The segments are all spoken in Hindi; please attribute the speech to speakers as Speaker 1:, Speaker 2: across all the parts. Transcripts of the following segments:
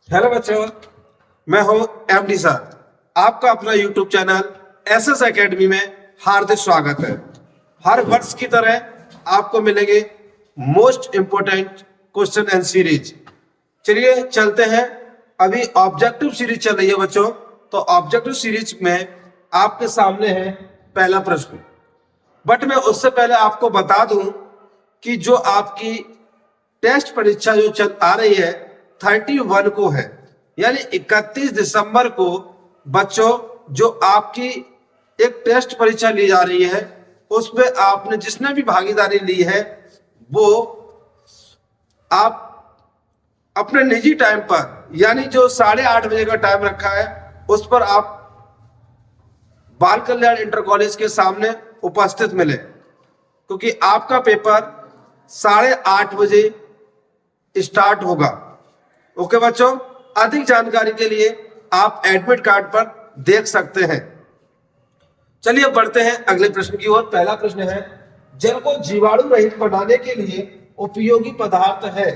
Speaker 1: हेलो बच्चों, मैं हूं एमडी सर। आपका अपना यूट्यूब चैनल एसएस एकेडमी में हार्दिक स्वागत है। हर वर्ष की तरह आपको मिलेंगे most important question and series. चलिए चलते हैं। अभी ऑब्जेक्टिव सीरीज चल रही है बच्चों, तो ऑब्जेक्टिव सीरीज में आपके सामने है पहला प्रश्न। बट मैं उससे पहले आपको बता दूं कि जो आपकी टेस्ट परीक्षा जो चल आ रही है 31 को है, यानी 31 दिसंबर को बच्चों जो आपकी एक टेस्ट परीक्षा ली जा रही है उसमें आपने जिसने भी भागीदारी ली है वो आप अपने निजी टाइम पर, यानी जो 8:30 बजे का टाइम रखा है उस पर आप बाल कल्याण इंटर कॉलेज के सामने उपस्थित मिले, क्योंकि आपका पेपर 8:30 बजे स्टार्ट होगा। ओके बच्चों, अधिक जानकारी के लिए आप एडमिट कार्ड पर देख सकते हैं। चलिए अब बढ़ते हैं अगले प्रश्न की ओर। पहला प्रश्न है, जल को जीवाणु रहित बनाने के लिए उपयोगी पदार्थ है।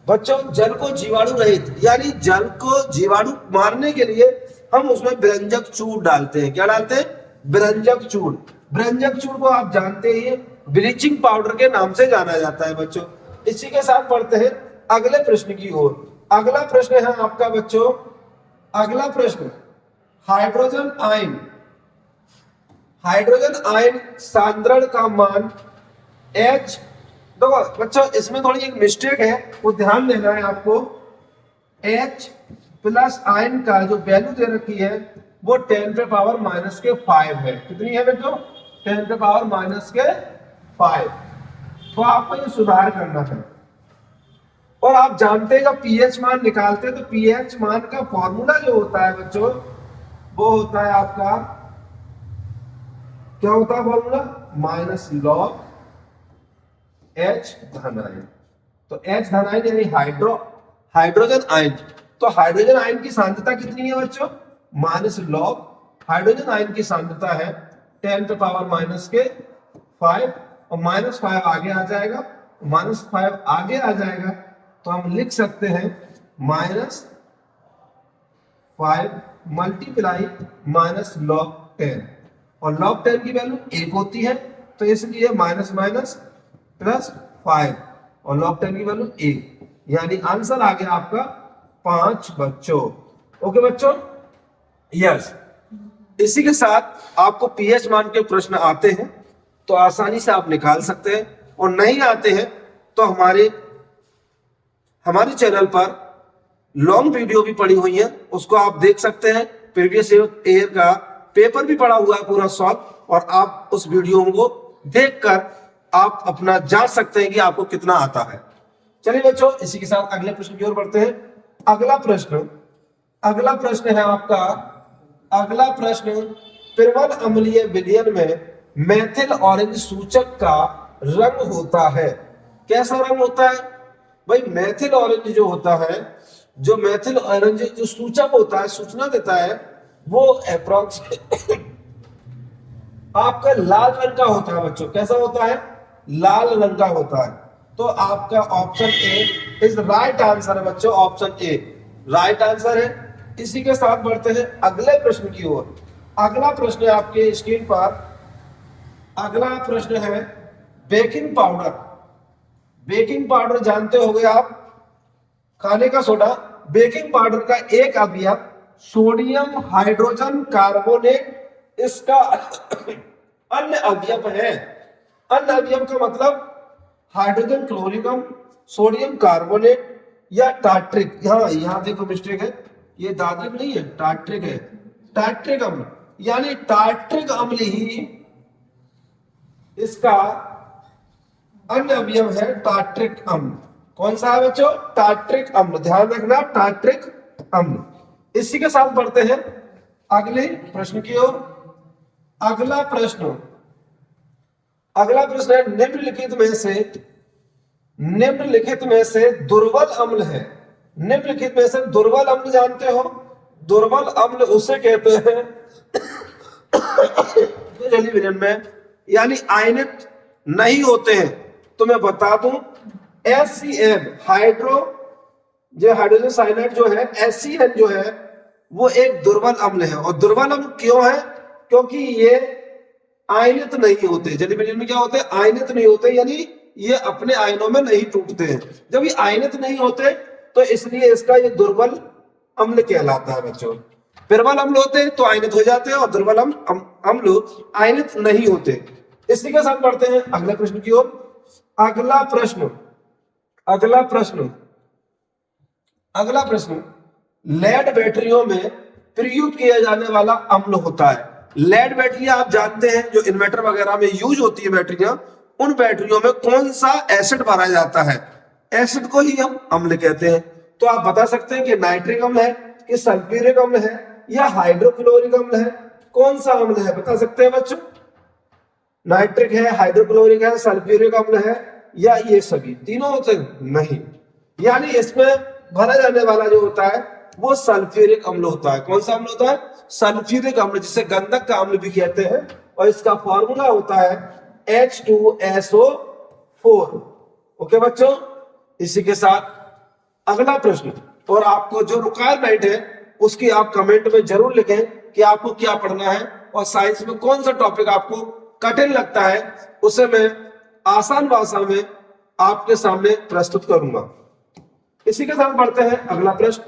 Speaker 1: बच्चों, जल को जीवाणु रहित यानी जल को जीवाणु मारने के लिए हम उसमें विरंजक चूर्ण डालते हैं। क्या डालते हैं? विरंजक चूर्ण। विरंजक चूर्ण को आप जानते ही ब्लीचिंग पाउडर के नाम से जाना जाता है बच्चों। इसी के साथ बढ़ते हैं अगले प्रश्न की ओर। अगला प्रश्न है आपका बच्चों, अगला प्रश्न हाइड्रोजन आयन। हाइड्रोजन आयन सांद्रण का मान H। देखो बच्चों, इसमें थोड़ी एक मिस्टेक है, वो ध्यान देना है आपको। H प्लस आयन का जो वैल्यू दे रखी है वो 10⁻⁻5 है। कितनी है बेटो? 10⁻⁻5। तो आपको ये सुधार करना है। और आप जानते हैं जब पीएच मान निकालते हैं तो पीएच मान का फॉर्मूला जो होता है बच्चों वो होता है आपका, क्या होता है फॉर्मूला? -log H धन आयन। तो H धन आयन यानी हाइड्रोजन आयन। तो हाइड्रोजन आयन की सांद्रता कितनी है बच्चों? -log हाइड्रोजन आयन की सांद्रता है 10⁻⁻5 और -5 आगे आ जाएगा। -5 आगे आ जाएगा तो हम लिख सकते हैं -5 मल्टीप्लाई -log 10, और log 10 की वैल्यू 1 होती है तो इसलिए माइनस प्लस 5 और log 10 की वैल्यू 1, यानी आंसर आ गया आपका 5 बच्चों। ओके बच्चों, यस। इसी के साथ आपको पीएच मान के प्रश्न आते हैं तो आसानी से आप निकाल सकते हैं, और नहीं आते हैं तो हमारे चैनल पर लॉन्ग वीडियो भी पड़ी हुई है, उसको आप देख सकते हैं। प्रीवियस ईयर का पेपर भी पड़ा हुआ है पूरा सॉल्व, और आप उस वीडियो को देखकर आप अपना जांच सकते हैं कि आपको कितना आता है। चलिए बच्चों, इसी के साथ अगले प्रश्न की ओर बढ़ते हैं। अगला प्रश्न है आपका, अगला प्रश्न प्रबल अम्लीय विलयन में मेथिल ऑरेंज सूचक का रंग होता है। कैसा रंग होता है भाई? मेथिल ऑरेंज जो होता है, जो मेथिल ऑरेंज जो सूचक होता है, सूचना देता है, वो अप्रोक्स आपका लाल रंग का होता है बच्चों। कैसा होता है? लाल रंग का होता है। तो आपका option A is right answer है बच्चों। ऑप्शन ए राइट आंसर है। इसी के साथ बढ़ते हैं अगले प्रश्न की ओर। अगला प्रश्न है आपके स्क्रीन पर, अगला प्रश्न है बेकिंग पाउडर। बेकिंग पाउडर जानते होंगे आप, खाने का सोडा। बेकिंग पाउडर का एक अवयव सोडियम हाइड्रोजन कार्बोनेट इसका अन्य अवयव है। अन्य अवयव का मतलब हाइड्रोजन क्लोरिकम, सोडियम कार्बोनेट या टार्ट्रिक। यहां देखो मिस्टेक है, ये दाद्रिक नहीं है, टार्ट्रिक है। टार्ट्रिक अम्ल यानी टार्ट्रिक अम्ल ही इसका अन्य अवयव है। टार्ट्रिक अम्ल कौन सा है बच्चों? टार्ट्रिक अम्ल। ध्यान रखना, टार्ट्रिक अम्ल। इसी के साथ बढ़ते हैं अगले प्रश्न की ओर। अगला प्रश्न है निम्नलिखित में से दुर्बल अम्ल है। निम्नलिखित में से दुर्बल अम्ल जानते हो? दुर्बल अम्ल उसे कहते हैं जो जलीय विलयन में यानी आयनित नहीं होते हैं। तो मैं बता दूं HCl हाइड्रो जो हाइड्रोजन साइनाइड जो है HCl जो है वो एक दुर्बल अम्ल है। और दुर्बल अम्ल क्यों है? क्योंकि ये आयनित नहीं होते। जलीय विलयन में क्या होते हैं? आयनित नहीं होते, यानी ये अपने आयनों में नहीं टूटते हैं। जब ये आयनित नहीं होते तो इसलिए इसका ये दुर्बल अम्ल कहलाता है बच्चों। प्रबल अम्ल होते हैं तो आयनित हो जाते हैं और दुर्बल अम्ल आयनित नहीं होते। इसी के साथ बढ़ते हैं अगले प्रश्न की ओर। अगला प्रश्न लेड बैटरियों में प्रयुक्त किया जाने वाला अम्ल होता है। लेड बैटरियां आप जानते हैं जो इन्वर्टर वगैरह में यूज होती है बैटरियां, उन बैटरियों में कौन सा एसिड भरा जाता है? एसिड को ही हम अम्ल कहते हैं। तो आप बता सकते हैं कि नाइट्रिक अम्ल है, कि सल्फ्यूरिक अम्ल है, या हाइड्रोक्लोरिक अम्ल है। कौन सा अम्ल है बता सकते हैं बच्चों? नाइट्रिक है, हाइड्रोक्लोरिक है, सल्फ्यूरिक अम्ल है, या ये सभी तीनों होते हैं? नहीं, यानी इसमें भरा जाने वाला जो होता है वो सल्फ्यूरिक अम्ल होता है। कौन सा अम्ल होता है? सल्फ्यूरिक अम्ल, जिसे गंधक का अम्ल भी कहते हैं। और इसका फॉर्मूला होता है H2SO4। ओके बच्चों, इसी के साथ अगला प्रश्न, और आपको जो रिक्वायरमेंट है उसकी आप कमेंट में जरूर लिखें कि आपको क्या पढ़ना है और साइंस में कौन सा टॉपिक आपको कठिन लगता है, उसे मैं आसान भाषा में आपके सामने प्रस्तुत करूंगा। इसी के साथ बढ़ते हैं अगला प्रश्न।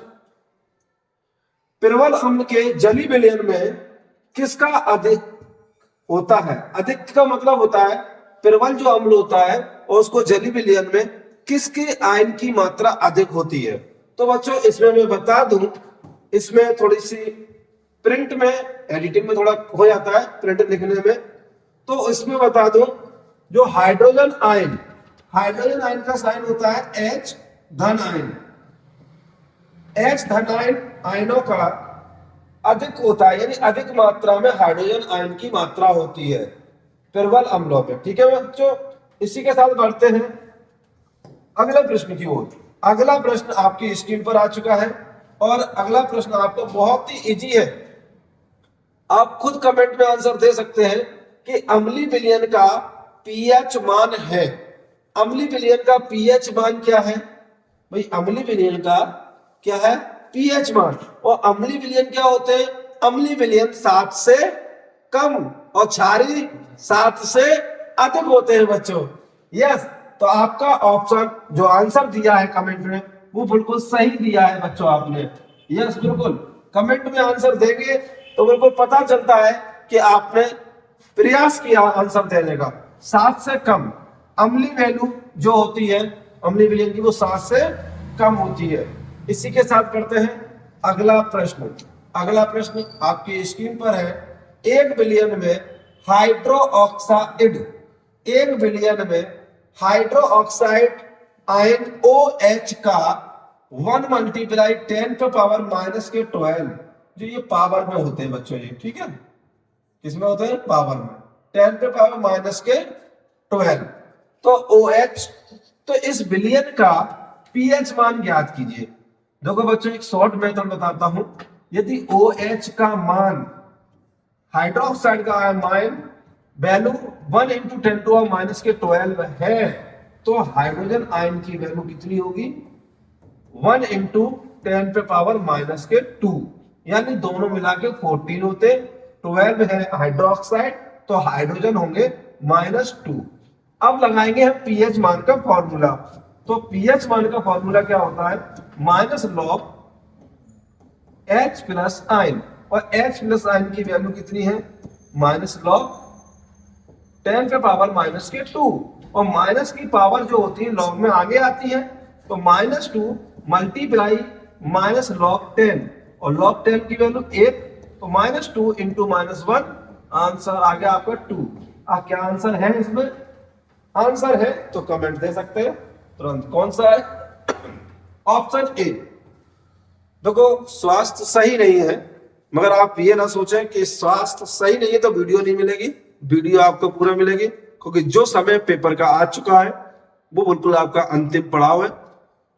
Speaker 1: प्रबल अम्ल के जलीय विलयन में किसका अधिक होता है? अधिक का मतलब होता है प्रबल जो अम्ल होता है और उसको जलीय विलयन में किसके आयन की मात्रा अधिक होती है? तो बच्चों इसमें मैं बता दूं, इसमें थोड़ी सी प्रिंट में एडिटिंग में थोड़ा हो जाता है प्रिंट लिखने में, तो इसमें बता दूं जो हाइड्रोजन आयन का साइन होता है H धन आयन। H धन आयनों का अधिक होता है, यानी अधिक मात्रा में हाइड्रोजन आयन की मात्रा होती है प्रबल अम्लों में। ठीक है बच्चों, इसी के साथ बढ़ते हैं अगले प्रश्न की ओर। अगला प्रश्न आपकी स्क्रीन पर आ चुका है और अगला प्रश्न आपको बहुत ही इजी है। आप खुद कमेंट में आंसर दे सकते हैं कि अम्लीय विलयन का पीएच मान है। अम्लीय विलयन का पीएच मान क्या है भाई? अम्लीय विलयन का क्या है? पीएच मान। और अम्लीय विलयन क्या होते हैं? अम्लीय विलयन 7 से कम और क्षारीय 7 से अधिक होते हैं बच्चों। यस, तो आपका ऑप्शन जो आंसर दिया है कमेंट में वो बिल्कुल सही दिया है बच्चों आपने। यस, बिल्कुल कमेंट में आंसर देंगे तो बिल्कुल पता चलता है कि आपने प्रयास किया आंसर देने का। 7 से कम अम्लीय वैल्यू जो होती है अम्लीय विलयन की वो 7 से कम होती है। इसी के साथ करते हैं अगला प्रश्न। अगला प्रश्न आपकी स्क्रीन पर है। 1 विलयन में हाइड्रोक्साइड आयन OH का 1 मल्टीप्लाई 10 पे पावर माइनस के 12, जो ये पावर में होते हैं बच्चों, ये ठीक है, किसमें होते हैं? पावर में, 10 पे पावर माइनस के 12। तो OH, तो इस विलयन का पीएच मान ज्ञात कीजिए। देखो बच्चों एक शॉर्ट मेथड बताता हूं। यदि OH का मान, हाइड्रोक्साइड का मान वैल्यू 1 × 10⁻⁻12 है, तो हाइड्रोजन आयन की वैल्यू कितनी होगी? 1 × 10⁻⁻2, यानी दोनों मिला के 14 होते। 12 है हाइड्रोक्साइड तो हाइड्रोजन होंगे -2। अब लगाएंगे हम पीएच मान का फॉर्मूला। तो पीएच मान का फॉर्मूला क्या होता है? -log H प्लस आयन, और H प्लस आयन की वैल्यू कितनी है? -log 10⁻⁻2, और माइनस की पावर जो होती है लॉग में आगे आती है, तो -2 मल्टीप्लाई -log 10, और log 10 की वैल्यू 1, तो -2 × -1, आंसर आ गया आपका 2। क्या आंसर है इसमें? आंसर है तो कमेंट दे सकते हैं तुरंत। कौन सा है? Option A. देखो स्वास्थ्य सही नहीं है, मगर आप ये ना सोचें कि स्वास्थ्य सही नहीं है तो वीडियो नहीं मिलेगी। वीडियो आपको पूरा मिलेगी, क्योंकि जो समय पेपर का आ चुका है वो बिल्कुल आपका अंतिम पड़ाव है।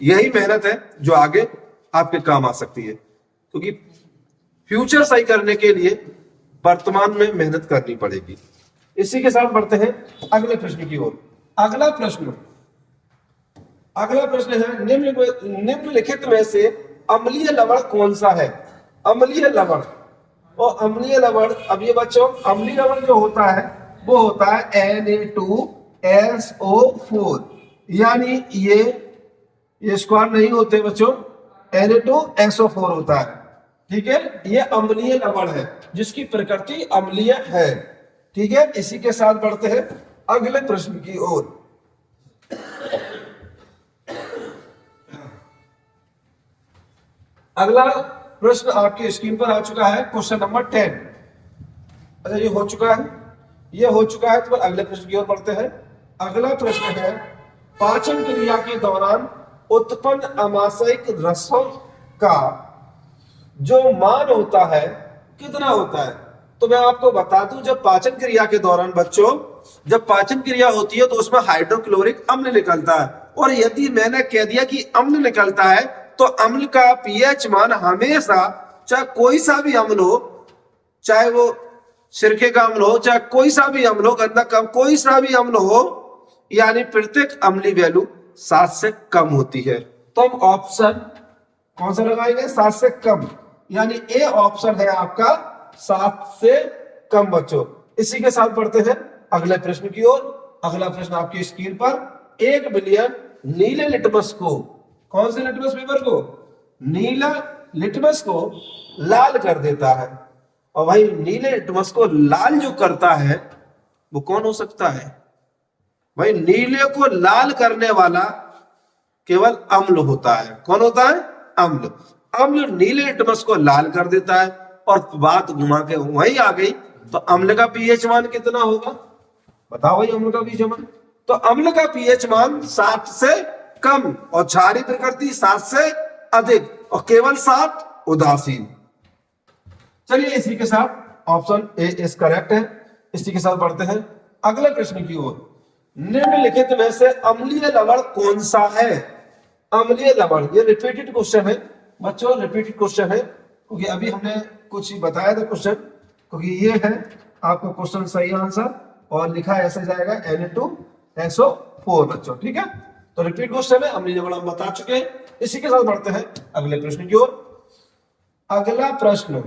Speaker 1: यही मेहनत है जो आगे आपके काम आ सकती है, क्योंकि फ्यूचर सही करने के लिए वर्तमान में मेहनत करनी पड़ेगी। इसी के साथ बढ़ते हैं अगले प्रश्न की ओर। अगला प्रश्न अगला प्रश्न है निम्नलिखित में से अम्लीय लवण कौन सा है? अम्लीय लवण, और अम्लीय लवण, अब ये बच्चों अम्लीय लवण जो होता है वो होता है Na2SO4, यानी ये स्क्वायर नहीं होते बच्चों, Na2SO4 होता है। ठीक है, ये अम्लीय लवण है जिसकी प्रकृति अम्लीय है। ठीक है, इसी के साथ बढ़ते हैं अगले प्रश्न की ओर। अगला प्रश्न आपकी स्क्रीन पर आ चुका है, क्वेश्चन नंबर 10। अच्छा, ये हो चुका है, ये हो चुका है, तो अगले प्रश्न की ओर बढ़ते हैं। अगला प्रश्न है पाचन क्रिया के दौरान उत्पन्न आमाशयिक रसों का जो मान होता है कितना होता है? तो मैं आपको बता दूं, जब पाचन क्रिया के दौरान बच्चों, जब पाचन क्रिया होती है तो उसमें हाइड्रोक्लोरिक अम्ल निकलता है, और यदि मैंने कह दिया कि अम्ल निकलता है तो अम्ल का पीएच मान हमेशा, चाहे कोई सा भी अम्ल हो, चाहे वो सिरके का अम्ल हो, चाहे कोई सा भी अम्ल हो, गंदा कम कोई सा भी अम्ल हो, यानी प्रत्येक अम्लीय वैल्यू 7 से कम होती है। तो हम ऑप्शन कौन सा लगाएंगे? 7 से कम, यानी ए ऑप्शन है आपका 7 से कम बच्चों। इसी के साथ बढ़ते हैं अगले प्रश्न की ओर। अगला प्रश्न आपकी स्क्रीन पर, 1 बिलियन नीले लिटमस को, कौन से लिटमस पेपर को? नीला लिटमस को लाल कर देता है। और भाई नीले लिटमस को लाल जो करता है वो कौन हो सकता है? भाई नीले को लाल करने वाला केवल अम्ल होता है। कौन होता है? अम्ल। अम्ल नीले लिटमस को लाल कर देता है, और बात घुमा के वही आ गई, तो अम्ल का पीएच मान कितना होगा? बताओ भाई अम्ल का पीएच मान। तो अम्ल का पीएच मान 7 से कम, और क्षारीय प्रकृति 7 से अधिक, और केवल 7 उदासीन। चलिए, इसी के साथ ऑप्शन ए इज करेक्ट है। इसी के साथ बढ़ते हैं अगले प्रश्न की ओर। निम्नलिखित में से अम्लीय लवण कौन सा है? अम्लीय लवण, ये रिपीटेड क्वेश्चन है बच्चों, रिपीटेड क्वेश्चन है, क्योंकि अभी हमने कुछ बताया था क्वेश्चन, क्योंकि ये है आपका क्वेश्चन सही आंसर, और लिखा ऐसे जाएगा Na2SO4 बच्चों। ठीक है, तो रिपीट क्वेश्चन है, अम्लीय लवण हम बता चुके हैं। इसी के साथ बढ़ते हैं अगले प्रश्न की ओर। अगला प्रश्न,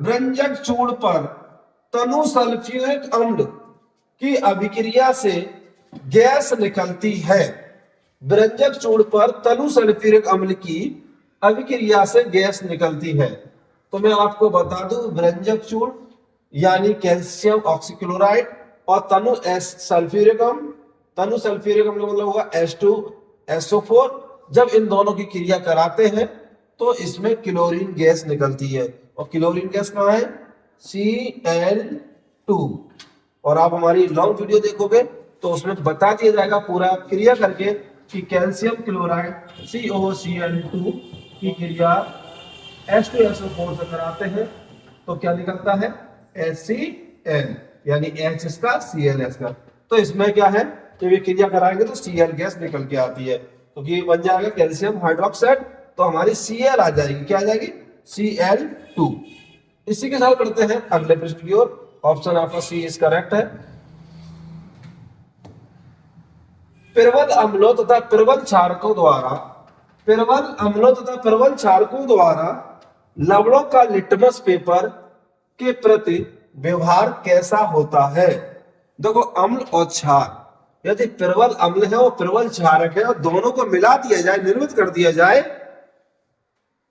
Speaker 1: व्यंजक चूर्ण पर तनु सल्फ्यूरिक अम्ल की अभिक्रिया से गैस निकलती है। व्यंजक चूर्ण पर तनु सल्फ्यूरिक अम्ल की अभिक्रिया से गैस निकलती है। तो मैं आपको बता दूं, व्यंजक चूर्ण यानी कैल्शियम ऑक्सीक्लोराइड और तनु सल्फ्यूरिक अम्ल, तनु सल्फ्यूरिक अम्ल मतलब होगा H2SO4। जब इन दोनों की क्रिया कराते हैं तो इसमें क्लोरीन गैस निकलती है, और क्लोरीन गैस कहाँ है? Cl2। और आप हमारी लॉन्ग वीडियो देखोगे तो उसमें बता दिया जाएगा पूरा क्रिया करके कि कैल्शियम क्लोराइड COCl2 की क्रिया H2SO4 से कराते हैं तो क्या निकलता है? HCl, यानी H इसका Cl इसका। तो इसमें क्या है, जब ये क्रिया कराएंगे तो Cl गैस निकल के आती है, क्योंकि ये बन जाएगा कैल्शियम हाइड्रोक्साइड, तो हमारी Cl आ जाएगी। क्या आ जाएगी? Cl2। इसी के साथ बढ़ते हैं अगले प्रश्न की ओर। ऑप्शन आपका सी इज करेक्ट है। प्रबल अम्लों तथा प्रबल क्षारकों द्वारा लवणों का लिटमस पेपर के प्रति व्यवहार कैसा होता है? देखो, अम्ल और क्षार, यदि प्रबल अम्ल है और प्रबल क्षारक है, और दोनों को मिला दिया जाए, निर्मित कर दिया जाए,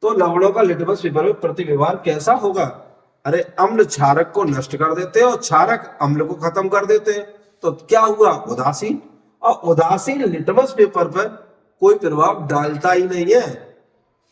Speaker 1: तो लवणों का लिटमस पेपर में प्रति व्यवहार कैसा होगा? अरे, अम्ल क्षारक को नष्ट कर देते हैं और क्षारक अम्ल को खत्म कर देते हैं, तो क्या हुआ? उदासीन। और उदासीन लिटमस पेपर पर कोई प्रभाव डालता ही नहीं है।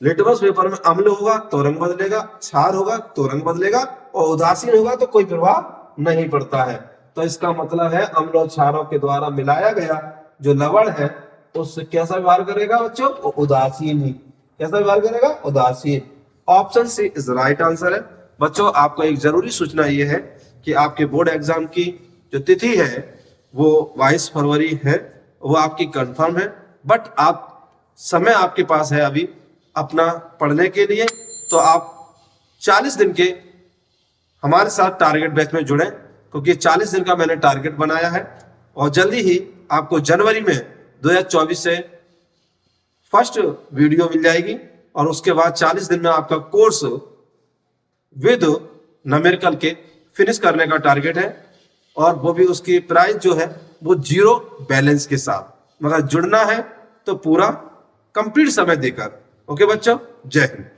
Speaker 1: लिटमस पेपर में अम्ल होगा तो रंग बदलेगा, क्षार होगा तो रंग बदलेगा, और उदासीन होगा तो कोई प्रभाव नहीं पड़ता है। तो इसका मतलब है अम्ल और क्षारों के द्वारा मिलाया गया जो लवण है उससे कैसा व्यवहार करेगा बच्चों? उदासीन ही। कैसा व्यवहार करेगा? उदासीन। Option C is right answer है बच्चों। आपको एक जरूरी सूचना यह है कि आपके बोर्ड एग्जाम की जो तिथि है वो 22 फरवरी है, वो आपकी कंफर्म है, बट आप समय आपके पास है अभी अपना पढ़ने के लिए, तो आप 40 दिन के हमारे साथ टारगेट बैच में जुड़े, क्योंकि 40 दिन का मैंने टारगेट बनाया है, और जल्दी ही आपको जनवरी में 2024 से फर्स्ट वीडियो मिल जाएगी और उसके बाद 40 दिन में आपका कोर्स विद न्यूमेरिकल के फिनिश करने का टारगेट है। और वो भी उसकी प्राइस जो है वो 0 बैलेंस के साथ, मगर जुड़ना है तो पूरा कंप्लीट समय देकर। ओके बच्चों, जय हिंद।